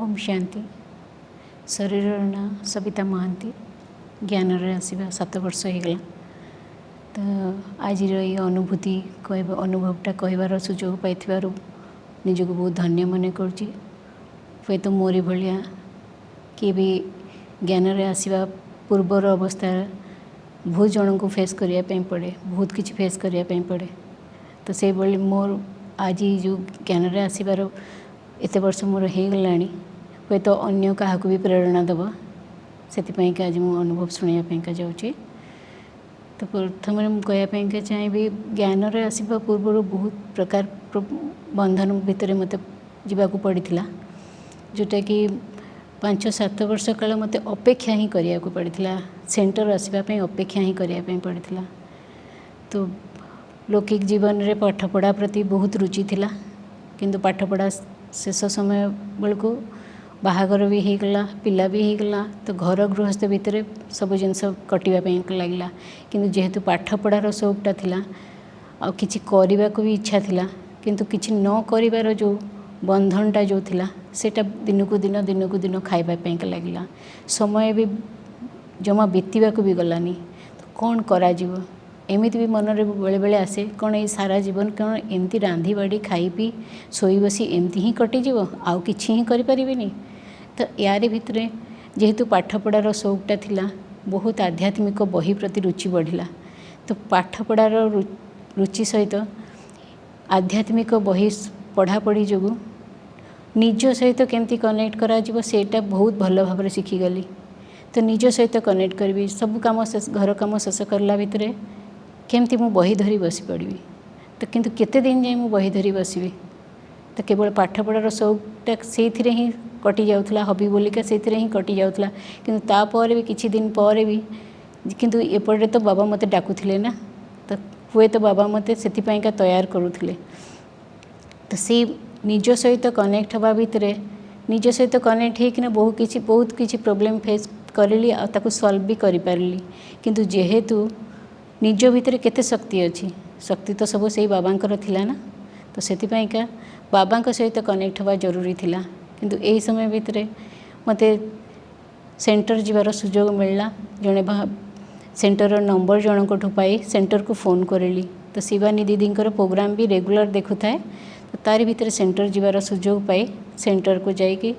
ओम शांति। शरीर ना सबिता महांती। ज्ञान आसवा 7 वर्ष होगला। तो आज ये अनुभूति अनुभवटा कहबार सुजोग पाई निजक बहुत धन्य मन करुँची। हे तो मोरी भाया किए भी ज्ञान आसवा पूर्वर अवस्था बहुत जन को फेस करने पड़े, बहुत किसी फेस करने पड़े। तो से भाई मोर आज जो ज्ञान आसबार एत वर्ष मोर हो गला। हे तो अन्य क्या भी प्रेरणा दब से आज मु अनुभव शुणापा जाऊँगी। तो प्रथम मुझे कहवाई चाहिए ज्ञान आसवा पूर्व बहुत प्रकार बंधन भितर मत जावाक पड़ा, जोटा कि 5-7 वर्ष काल मत अपेक्षा ही करने को पड़ा। सेंटर आसवाई अपेक्षा ही करने पड़ा। तो लौकिक जीवन में पाठपढ़ा प्रति बहुत रुचि थिला, किंतु पाठपढ़ा शेष समय बेलू बाहागर भी होगला, पिला भी होगला। तो घर गृहस्थ भितर सब जिनस कटापी लगला। किंतु जेहेतु पाठपढ़ार शौकटा थिला आ किछि करने को भी इच्छा थिला, किंतु किछि न करिवार जो बंधनटा जो थिला सेटा दिन को दिन खाइबापी लगला। समय भी जमा बीतवा को भी गलानी। तो कौन करा जीव एमती भी मन में बेले बेले आसे, कौन ये सारा जीवन कौन एमती रांधि बाड़ी खाई पी सोई बसी एमती ही कटिज, आउ किछि ही करिपारिबिनी। तो यार भितर जेहेतु पाठपढ़ार शौकटा थिला, बहुत आध्यात्मिक बही प्रति रुचि बढ़िला। तो पाठपढ़ार रुचि सहित आध्यात्मिक बही पढ़ापढ़ी जो निज सहित केमती कनेक्ट करा सेटा बहुत भल भाव शिखीगली। तो निज सहित कनेक्ट करी सब कम घर कम शेष करला भितर केमती मु बही धरी बसी पड़ी। तो किंतु केते दिन जाए मु बही धरी बसबी। तो केवल पाठपढ़ार शौकटा से ही कटि जाऊला, हबी बोलिका से ही कटि जाऊला। किंतु तापर भी किछि दिन पर भी किंतु एपटे तो बाबा मते डाकुथिले ना। तो हुए तो बाबा मते सेतिपाइका तैयार करुथिले। तो से निज सहित कनेक्ट हवा भितर निज सहित कनेक्ट होकिना बहुत किछि प्रॉब्लम फेस करली आ ताकू सॉल्व भी करि पारली। किंतु जेहेतु निज भितर केते शक्ति अच्छी, शक्ति तो सब से बाबांकर थिला ना। तो सेतिपाइका बाबांक सहित कनेक्ट हवा जरूरी थिला। किंतु एही समय भितर मते सेंटर जीवार सुजोग मिलला। जड़े सेंटर नंबर जनकठू पाई सेंटर को फोन करली। तो शिवानी दीदींकर प्रोग्राम भी रेगुलर देखु थाए। तो तारी भितर सेंटर जीवार सुजोग पाई सेंटर को जाइए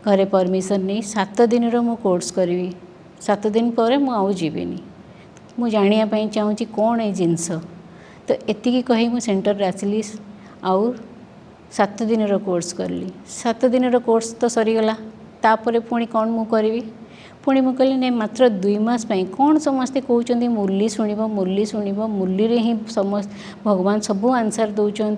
घरे परमिशन नहीं 7 दिन मु कोर्स करी। 7 दिन पर मु आउ जीविनी। मु जानिया चाहूँगी कौन ए जिनस। तो एतिकी कही मु सेंटर आसली आउ 7 दिन कोर्स करली। 7 दिन कोर्स तो सरीगला। तापर पुणी कौन मु करी पुणी मु कहली नहीं मात्र 2 मास पई कौन समस्ते कहते मुरली शुणव मुरली रे ही समस्त भगवान सबू आंसर दौरान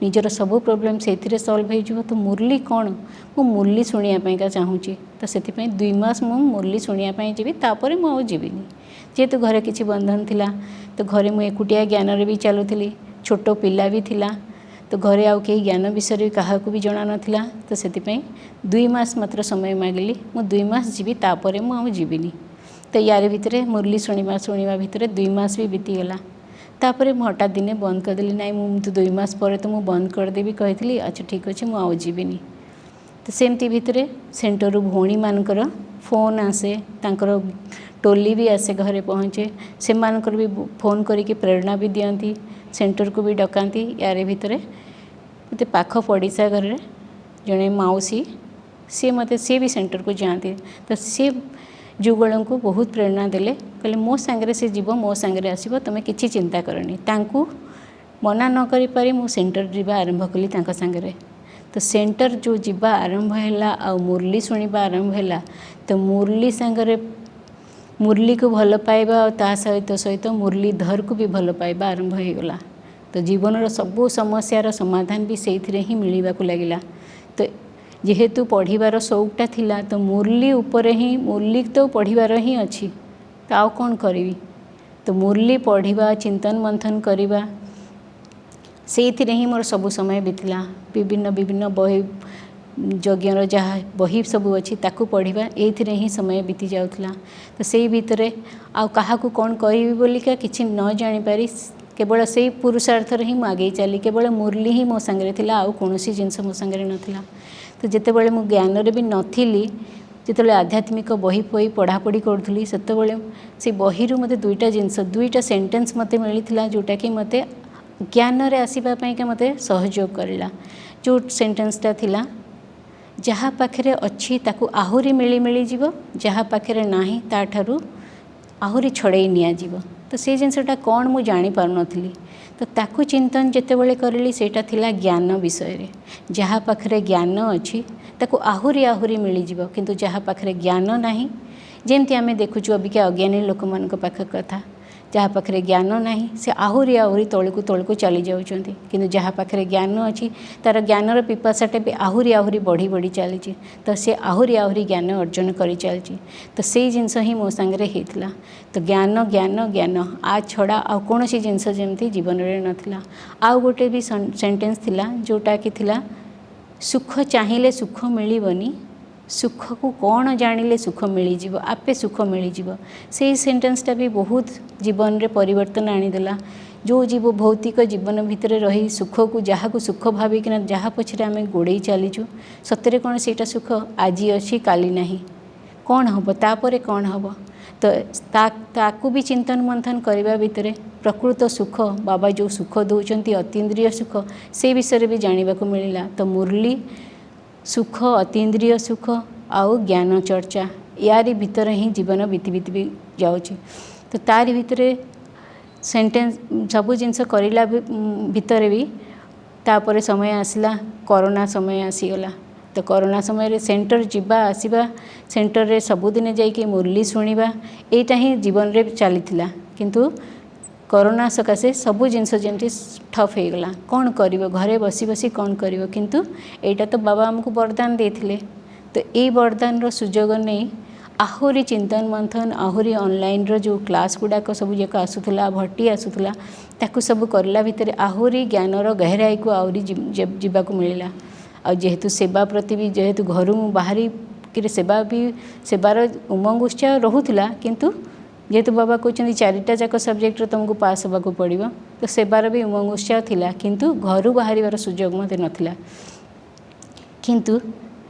निजर सबू प्रोब्लेम से सॉल्व हो। तो मुरली कौन मु मुरली शुणा चाहूँगी। तो से 2 मास मु मुरली शुणा जी तापर मु जीविनी। जेहेतु घरे किसी बंधन थिला, तो घरे मु एकुटिया ज्ञान रे भी चलुली, छोट पिला भी थिला। तो घरे आउ कहीं ज्ञान विषय क्या भी जना नाला। तो से 2 मास मात्र समय मागिली, मु 2 मास जीवी तापर मु आउ जीविनी। तो यार भितर मुरली शुणा भितर 2 मास भी बीतीगला। तापर मु हठात दिने बंद करदेली। नाई मुझे 2 मास पर तो मुझे बंद करदेवी कही। अच्छा ठीक अच्छे मु आउ जीविनी। तो सेमती भितर सेंटर भौणी मानकर फोन आसे, तांकर टोली भी आसे, घरे पहुँचे से मानकर भी फोन करके प्रेरणा भी दियंती, सेंटर को भी डकाती। यार भितर मत पाख पड़िशा घर जड़े मौसी सी मत सी भी सेंटर को जाती। तो सी जुगल को बहुत प्रेरणा देले, कहले मो सांगे से जीव मो सांगे आसो, तुम्हें किसी चिंता करनी। तांकू मना न करि पारी मु सेंटर जीवा आरंभ कली तांका सांगे। तो सेंटर जो जीवा आरंभ है आ मुरली शुणा आरंभ है। तो मुरली सांगे मुरली को भल पाइबा ता सहित सहित मुरलीधर को भी भल पाइबा आरंभ हो गला। तो जीवन सबू समस्यार समाधान भी से ही मिलवा को लगिला। तो जेहेतु पढ़ीबार शौकटा थिला, तो मुरली उपरे ही मुरली तो पढ़ीबार ही अच्छी। तो आउ कौन करी। तो मुरली पढ़ीबा चिंतन मंथन करवा से ही मोर सबू समय बीतला। विभिन्न विभिन्न बही यज्ञर जहाँ बही सबू अच्छी ताकू पढ़ा ये ही समय बीती जाऊला। तो से भितर आउ क्या कौन करी बोलिका किसी न जानीपारी केवल से पुरुषार्थ ही मुझे चली। केवल मुरली ही मो सांगे थिला, आउ कौन जिनस मो सांगे नाला। तो जितेबाला मु ज्ञान भी नथिली जिते आध्यात्मिक बही बही पढ़ापढ़ी करूँ से बही मत दुईटा जिनस दुईटा सेंटेंस मत मिलता जोटा कि मत ज्ञान रे आसवाई के मत सहयोग करला। जो सेंटेंसटा थिला जहाँ पाखे अच्छी ताकू आहुरी मिली मिली जीव जहाँ पाखे नाही ताठारू आहुरी छड़े निया जीव। तो से जिनसटा कौन मु जानी पार नथिली तो ताकू चिंतन जितेबाला करली सेटा थिला ज्ञान विषय रे। जहाँ पाखे ज्ञान अच्छी ताकू आहुरी आहुरी मिली जीव किंतु जहाँ पाखे ज्ञान नाही जेमती आमे देखुचु अबिका अज्ञानी लोक मान पाख कथा जहाँ पाखे ज्ञान नाही से आहुरी आहुरी तौक चली जाउछंती किंतु जहाँ पाखे ज्ञान अच्छी तार ज्ञानर पिपासाटा भी आहुरी आहुरी बढ़ी बढ़ी चली तो से आहुरी आहुरी ज्ञान अर्जन कर चलची। तो से जिनस ही मो सांगे होता तो ज्ञान ज्ञान ज्ञान आ छड़ा आ कौन सी जिनस जमती जीवन में नाला। आउ गोटे भी सेंटेंस थिला जोटा कि थिला सुख चाहिए सुख मिलबनी सुख को कौन जानिले सुख मिल आपे सुख मिल से सेंटेंसटा भी बहुत जीवन रे परिवर्तन आनीदेला। जो जीव भौतिक जीवन भितर रही सुख को जहाँ को सुख भाविकिना जहाँ पछरे आम गोड़े चलीचु सतरे कौन सेटा सुख आज अच्छी काली नहीं कौन हम तापर कौन हम तो ताकू भी चिंतन मंथन करने भितर प्रकृत सुख बाबा जो सुख दौरान अतीन्द्रिय सुख से विषय भी जानवा मिलला। तो मुरली सुख अतीन्द्रिय सुख आउ ज्ञान चर्चा यारी भितर ही जीवन बीती बीती भी जाऊँगी। तो तारी भितर सेंटेंस सबू जिनस करला भितर भी तापर समय आसला कोरोना समय आसीगला। तो कोरोना समय रे सेंटर जीवा आसीबा सेंटर रे सबुदिन जाइए मुरली शुणा एटा ही जीवन रे चलीथिला किंतु कोरोना सकाशे सबू जिनस जमी ठप हो गला कौन कर घरे बसी बसी कौन कर किंतु एटा तो बाबा आमको वरदान देथिले। तो ये वरदान रो सुजोग नहीं आहुरी चिंतन मंथन आहुरी ऑनलाइन रो जो क्लास गुड़ाक सब जाक आसूला भट्टी आसूला ताकू सब करला भितर आहुरी ज्ञान रो गहराई को आहरी जीवाक मिलला। आ जेहेतु सेवा प्रति भी जेहेतु घर बाहरी कि सेवा भी सेवार उमंग उत्साह रोला किंतु जेहेतु बाबा कहते चारिटा जाक सब्जेक्ट तुमको पास होगा पड़ो तो सेवार भी उमंग उत्साह थिला किंतु घर बाहर सुजोग मत नाला। किंतु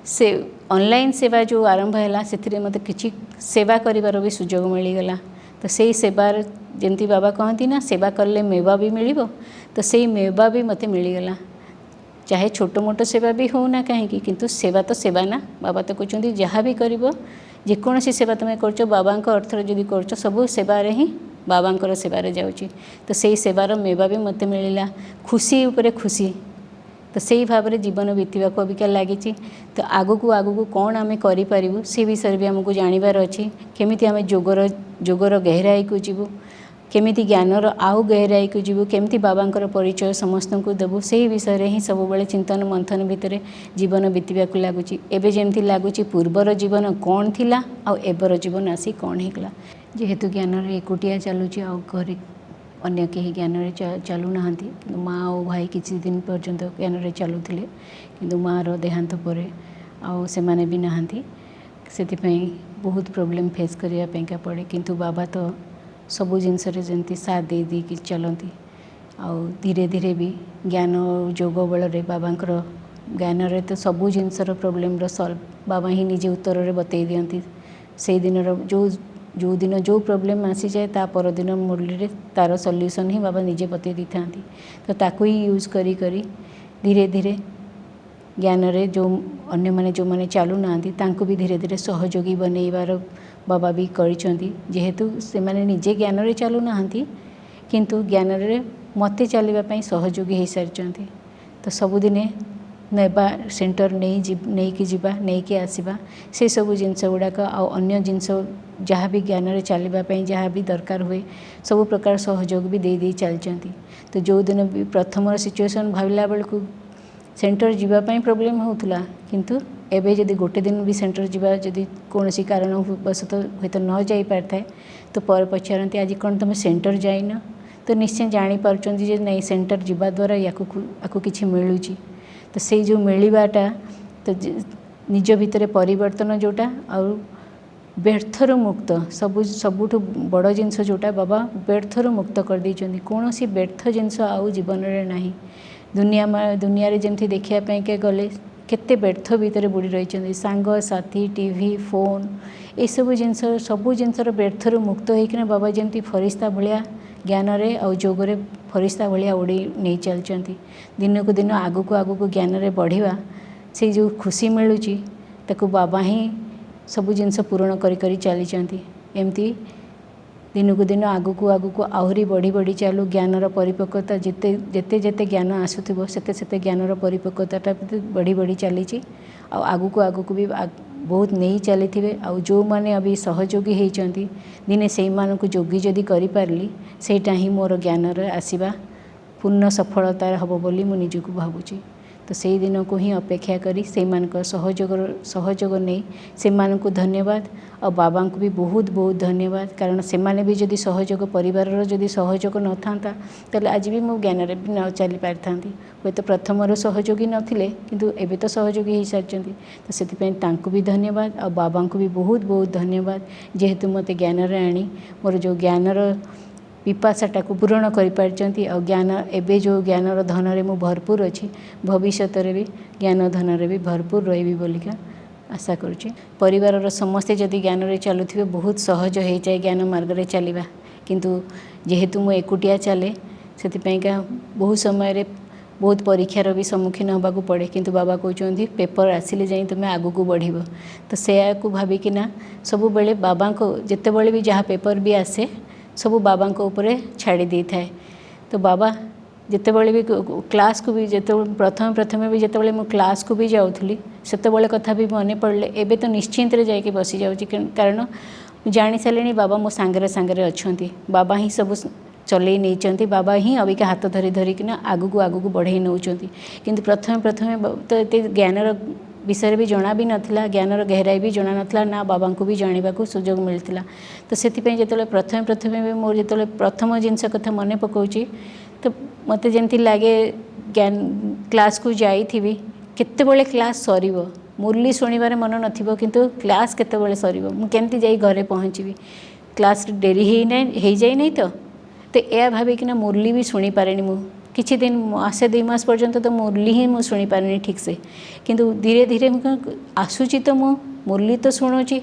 से ऑनलाइन सेवा जो आरंभ है से मत किसी सेवा करिवार भी सुजोग मिलगला। तो से सेवार जमती बाबा कहती ना सेवा कले मेवा भी मिल तो से मेवा भी मत मिलगला चाहे छोट मोट सेवा भी होना कहीं किंतु सेवा तो सेवा ना बाबा तो कहते जहाँ भी कर जेकोसी सेवा तुम कर बाबा अर्थर जदि कर सब सेवार ही बाबा सेवार जाऊँगी। तो से सेवार मेवा भी मत मिलला खुशी उपरे खुशी। तो से भाव में जीवन बीतवा को अबिका लगी। तो आगू कौन आम करूँ से विषय भी आमको जानवर अच्छी केमी आम जोगर गहराई को जीवु केमी ज्ञानर आउ गहराई को जीवु केमी बाबांकर परिचय समस्त को देवु से विषय ही सब बड़े चिंतन मंथन भितर जीवन बीतवा को लगुच। एवं जमी लगुच पूर्वर जीवन कौन थिला आउ एबर जीवन आसी कौन होगा जेहेतु ज्ञान एकुटिया चलुची आ घरे अन्य कहीं ज्ञान चलू ना कि माँ और भाई किसी दिन पर्यंत ज्ञान चलुले कि माँ रो देहांत पर आउ से माने भी नहांती से बहुत प्रोब्लेम फेस करने पड़े किंतु बाबा तो सबू जिनस जमी साथ दे दी कि चलती आउ धीरे धीरे भी ज्ञान जोग बल बाबांकर ज्ञान रे तो सबू जिनसर प्रोब्लेम सल्व बाबा ही निजे उत्तर रे बतई दियंती से दिन जो दिन जो प्रोब्लेम आसी जाए ता पर दिन मुरली तार सॉल्यूशन ही बाबा निजे बतई दी था। तो ताकू ही यूज करी करी धीरे धीरे ज्ञान रे जो अन्य माने जो माने चालू ना तांको भी धीरे धीरे सहयोगी बनइबार बाबा भी करिसेंती जेहेतु से माने निजे ज्ञान रे चालू ना किंतु ज्ञान रे मते चलबा पई सहयोगी हो सारी। तो सबुदिने नेबा सेंटर नहीं कि जीवा नहीं कि आसवा से सब जिनस गुड़ाक अन्य जिनस जहाँ भी ज्ञान रे चलवाई जहाँ भी दरकार हुए सब प्रकार सहयोग भी दे दी चलती। तो जो दिन भी प्रथम सिचुएसन भाविला बेलू सेंटर जीवाई प्रोब्लेम होता किंतु एबे जदि गोटे दिन भी सेंटर जीवा जदि कौन सी कारण वशत हूँ तो न जाई पारथाए तो पर पचारती आज कौन तुम सेंटर जाइन तो निश्चय जानीपारे नहीं सेंटर जीवा द्वारा या किसी मिलूँ। तो से जो मिलवाटा तो निज भितर परिवर्तन जोटा और व्यर्थर मुक्त सबुठ बड़ जिनस जोटा बाबा व्यर्थर मुक्त कर देइछन्ति कौन सी व्यर्थ जिनस आउ जीवन में नहीं दुनिया रे जमती देखापी के गले केते व्यर्थ भितर बुड़ी रही सांग साथी टीवी फोन ये सब जिनस सबू जिनसर व्यर्थर मुक्त होकर बाबा जमी फरिश्ता भाया ज्ञान रे आ जोगरे फरिश्ता भाया उड़े नहीं चलती दिन को दिन आगू आगू ज्ञान रे बढ़िया से जो खुशी मिलूँ ताकू बाबा ही सबू जिनस पूरण करी चली एमती दिन को दिन आगू आगू आहरी बढ़ी बढ़ी चलू ज्ञानर परिपक्वता जिते जिते जिते ज्ञान आसुथिबो सेते सेते ज्ञानर परिपक्वता बढ़ी बढ़ी चली आगू आगू भी बहुत नहीं चली थे जो मैंने अभी सहयोगी होती दिने से जोगी जदि करी सेटा ही मोर ज्ञानर आसवा पूर्ण सफलता हम बोली मु निजको भावुची तो से दिन को ही अपेक्षा करी से सहयोग नहीं से धन्यवाद और बाबा को भी बहुत बहुत धन्यवाद कारण से माने भी जदि सहयोग परिवार जदि सहयोग न था तो आज भी मो ज्ञान रे भी न चली पारि था हे तो प्रथम सहयोगी नथिले किंतु एबे तो सहयोगी हो सारी तो से भी धन्यवाद और बाबा को भी बहुत बहुत धन्यवाद जेहेतु मते ज्ञान रे आनी मोर जो ज्ञानर पिपासाटा को पूरण करि और ज्ञान एबे जो ज्ञानर धन रे मु भरपूर अच्छी भविष्य रे भी ज्ञान धन रे भी भरपूर रही बोलिका आशा करुँचे परिवार समस्ते जदि ज्ञान रे चलुथिबे बहुत सहज हो जाए ज्ञान मार्ग रे चलिबा किंतु जेहेतु मु एकुटिया चले से बहुत समय रे बहुत परीक्षार भी सम्मुखीन होगा पड़े किंतु बाबा कहते पेपर आसिले जाई तुम आगू को बढ़ तो से भाविकिना सब बेले बाबा को जिते बड़े भी जहाँ पेपर भी आसे सब बाबा ऊपर छाड़ी दे थाए तो बाबा जिते बड़े भी क्लास को भी जिते प्रथम प्रथम भी जिते बड़े क्लास को भी जाऊँगी सेतबले कथा भी मन पड़े एबे तो निश्चिंत जाकि बसी जाऊँगी कारण जानी सारे बाबा मो सांगरे सांगरे अच्छा बाबा ही सब चलई नहीं बाबा ही अबिका हाथ धरी धरिकिना आगू आगू बढ़ई नौ किंतु प्रथम प्रथम तो ये ज्ञानर विषय भी जना भी नाला ज्ञानर गहराई भी जना नाला ना बाबा को भी जाना को सुजोग मिलता तो से जो प्रथम प्रथम मोर जो प्रथम जिनस कथा मन पकाऊँगी तो मत जमी लगे ज्ञान क्लास को जाइथी केतबले क्लास सर मुरली शुणवे मन न किंतु क्लास केतबले सर मुझे जा घरे पहुँची क्लास डेरी हो जाए नहीं तो यह भाविकिना मुरली भी शुणी पारे मु किछि दिन मासे 2 मास पर्यंत तो मुरली ही मु शुणी पारे ठीक से किंतु धीरे धीरे आसूची तो मु मुरली तो शुणुची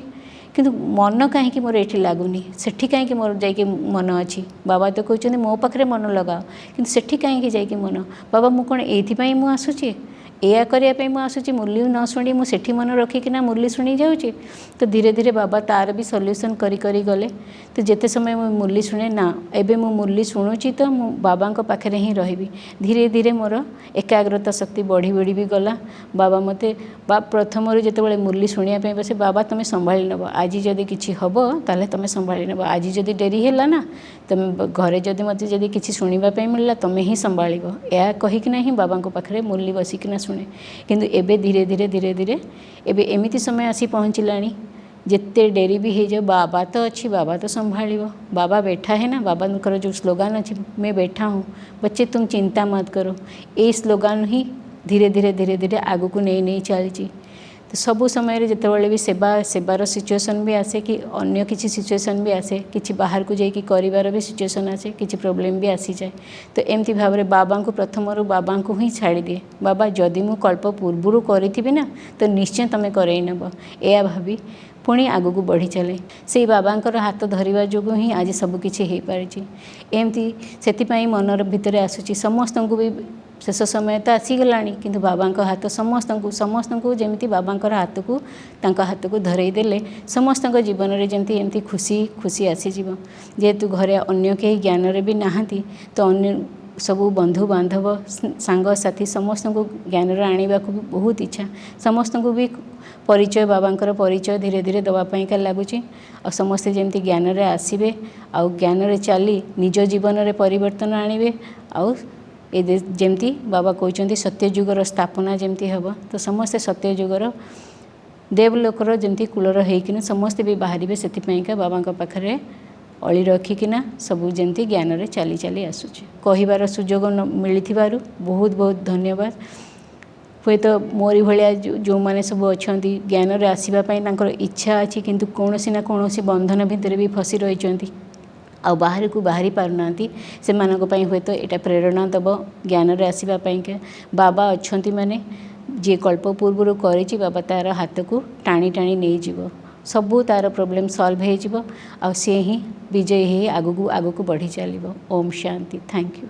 किंतु मन कहीं मोर ये लगुनि सेठी कहीं मोर जाकि मन अच्छी बाबा तो कहते मो पाखे मन लगाओ किंतु सेठी कहीं जाकि मन बाबा मु कौन ये मु आसूची या करने मुझे मुरली न शुणी मुझे मन रखिकिना मुरली शुणी जाऊँगी तो धीरे धीरे बाबा तार भी सल्यूशन करी करी गले तो जिते समय मैं मुरली शुणे ना एबे मु मुरली शुणुची तो मु बाबा पाखे ही रही धीरे धीरे मोर एकाग्रता शक्ति बढ़ी बढ़ी भी गला बाबा मते प्रथम जो मुरली शुणा बसे बाबा तुम संभाली नब आज जदि किसी हम ताले तुम संभाली नब आज जदि डेरी है ना तुम घरे जदि मत जदि किसी शुणापी मिलला तुम ही संभाल या कहीकिना ही बाबा पाखे मुरली बसिकिना शुणे किंतु एबे धीरे धीरे धीरे धीरे एबे एमिति समय आसी पहुँचलानी जिते डेरी भी हो जाए बाबा तो अच्छी बाबा तो संभाल बाबा बैठा है ना बाबा जो स्लोगान अच्छी मैं बैठा हूँ बच्चे तुम चिंता मत करो ये स्लोगान ही धीरे धीरे धीरे धीरे आगू को नहीं नहीं चली तो सबू समय जिते भी सेवार सिचुएसन भी आसे कि अन्य किसी सिचुएसन भी आसे कि बाहर को जाकि कर भी सिचुएसन आसे कि प्रोब्लेम भी आसी जाए तो एमती भाव में बाबा को प्रथम बाबा को ही छाड़ी दिए बाबा जदि मु कल्प पूर्वर करी ना तो निश्चय तुम करई नब या भाभी पुणी आगू को बढ़ी चले से बाबांकर हाथ धरिबा जोगु ही आज सबकिछि हो पारिछि एमती से मनर भितर आसुची समस्त को भी शेष समय तो आसीगलानी किंतु बाबा हाथ समस्त को जमी बाबा हाथ को हाथ को धरई देले समस्त जीवन में जमी एमती खुशी खुशी आसीज जेहेतु घरे अन्य कहीं ज्ञान रे भी नहांती तो अन्य सबू बंधु बांधव सांग साथी समस्त को ज्ञान रे आनिबा को भी बहुत इच्छा समस्त को भी परिचय बाबांकर परिचय धीरे धीरे दवापाई का लगुच और समस्ते जमी ज्ञान रे आसबे आउ ज्ञान रे चली निज जीवन रे परिवर्तन आणिबे आउ ए जमती बाबा कहते सत्ययुगर स्थापना जमती हम तो समस्ते सत्ययुगर देवलोकर जमती कूलर होकिना समस्ते भी बाहर से बाबा पाखे अली रखिकिना सबू जमती ज्ञान रे चली चली आसुचे कहिबार सुजोग मिली बहुत बहुत धन्यवाद हे तो मोरी भाया जो मैंने सब अच्छा ज्ञान रे आसवाई इच्छा अच्छी किंतु कौनसी ना कौनसी बंधन भितर भी फसी रही आ बाहर को बाहरी पारना से हे तो यहाँ प्रेरणा दब ज्ञान रे आसवाई के बाबा अच्छा माने जी कल्प पूर्व कर बाबा तार हाथ को टाणी टाणी नहीं जीव सबू तार प्रोब्लेम सॉल्व हो सी ही विजयी हो आगू आगू बढ़ी चलो। ओम शांति। Thank you.